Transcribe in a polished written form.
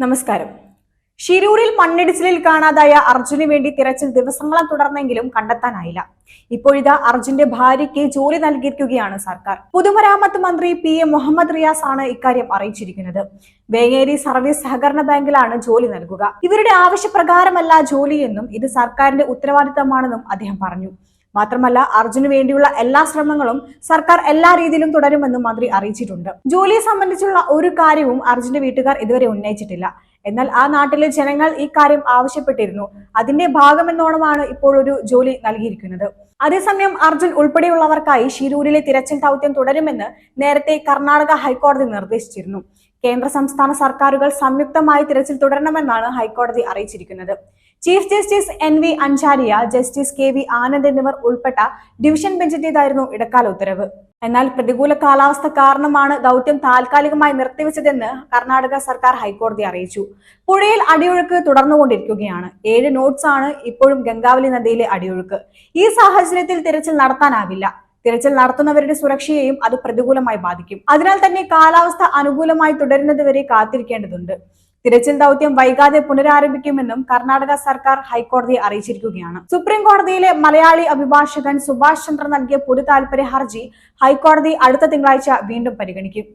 നമസ്കാരം. ഷിരൂരിൽ മണ്ണിടിച്ചിലിൽ കാണാതായ അർജുന് വേണ്ടി തിരച്ചിൽ ദിവസങ്ങളാൽ തുടർന്നെങ്കിലും കണ്ടെത്താനായില്ല. ഇപ്പോഴിതാ അർജുന്റെ ഭാര്യയ്ക്ക് ജോലി നൽകിയിരിക്കുകയാണ് സർക്കാർ. പൊതുമരാമത്ത് മന്ത്രി PM മുഹമ്മദ് റിയാസ് ആണ് ഇക്കാര്യം അറിയിച്ചിരിക്കുന്നത്. വേങ്ങേരി സർവീസ് സഹകരണ ബാങ്കിലാണ് ജോലി നൽകുക. ഇവരുടെ ആവശ്യപ്രകാരമല്ല ജോലിയെന്നും ഇത് സർക്കാരിന്റെ ഉത്തരവാദിത്തമാണെന്നും അദ്ദേഹം പറഞ്ഞു. മാത്രമല്ല അർജുന് വേണ്ടിയുള്ള എല്ലാ ശ്രമങ്ങളും സർക്കാർ എല്ലാ രീതിയിലും തുടരുമെന്നും മന്ത്രി അറിയിച്ചിട്ടുണ്ട്. ജോലിയെ സംബന്ധിച്ചുള്ള ഒരു കാര്യവും അർജുന്റെ വീട്ടുകാർ ഇതുവരെ ഉന്നയിച്ചിട്ടില്ല. എന്നാൽ ആ നാട്ടിലെ ജനങ്ങൾ ഈ കാര്യം ആവശ്യപ്പെട്ടിരുന്നു. അതിന്റെ ഭാഗമെന്നോണമാണ് ഇപ്പോൾ ഒരു ജോലി നൽകിയിരിക്കുന്നത്. അതേസമയം അർജുൻ ഉൾപ്പെടെയുള്ളവർക്കായി ഷിരൂരിലെ തിരച്ചിൽ ദൗത്യം തുടരുമെന്ന് നേരത്തെ കർണാടക ഹൈക്കോടതി നിർദ്ദേശിച്ചിരുന്നു. കേന്ദ്ര സംസ്ഥാന സർക്കാരുകൾ സംയുക്തമായി തിരച്ചിൽ തുടരണമെന്നാണ് ഹൈക്കോടതി അറിയിച്ചിരിക്കുന്നത്. Chief justice NV Anjaria, justice KV Anand എന്നിവർ ഉൾപ്പെട്ട ഡിവിഷൻ ബെഞ്ചിന്റേതായിരുന്നു ഇടക്കാല ഉത്തരവ്. എന്നാൽ പ്രതികൂല കാലാവസ്ഥ കാരണമാണ് ദൗത്യം താൽക്കാലികമായി നിർത്തിവെച്ചതെന്ന് കർണാടക സർക്കാർ ഹൈക്കോടതി അറിയിച്ചു. പുഴയിൽ അടിയൊഴുക്ക് തുടർന്നുകൊണ്ടിരിക്കുകയാണ്. 7 നോട്ട്സ് ആണ് ഇപ്പോഴും ഗംഗാവലി നദിയിലെ അടിയൊഴുക്ക്. ഈ സാഹചര്യത്തിൽ തിരച്ചിൽ നടത്താനാവില്ല. തിരച്ചിൽ നടത്തുന്നവരുടെ സുരക്ഷയെയും അത് പ്രതികൂലമായി ബാധിക്കും. അതിനാൽ തന്നെ കാലാവസ്ഥ അനുകൂലമായി തുടരുന്നതുവരെ കാത്തിരിക്കേണ്ടതുണ്ട്. തിരച്ചിൽ ദൗത്യം വൈകാതെ പുനരാരംഭിക്കുമെന്നും കർണാടക സർക്കാർ ഹൈക്കോടതിയെ അറിയിച്ചിരിക്കുകയാണ്. സുപ്രീം കോടതിയിലെ മലയാളി അഭിഭാഷകൻ സുഭാഷ് ചന്ദ്ര നൽകിയ പൊതു താൽപര്യ ഹർജി ഹൈക്കോടതി അടുത്ത തിങ്കളാഴ്ച വീണ്ടും പരിഗണിക്കും.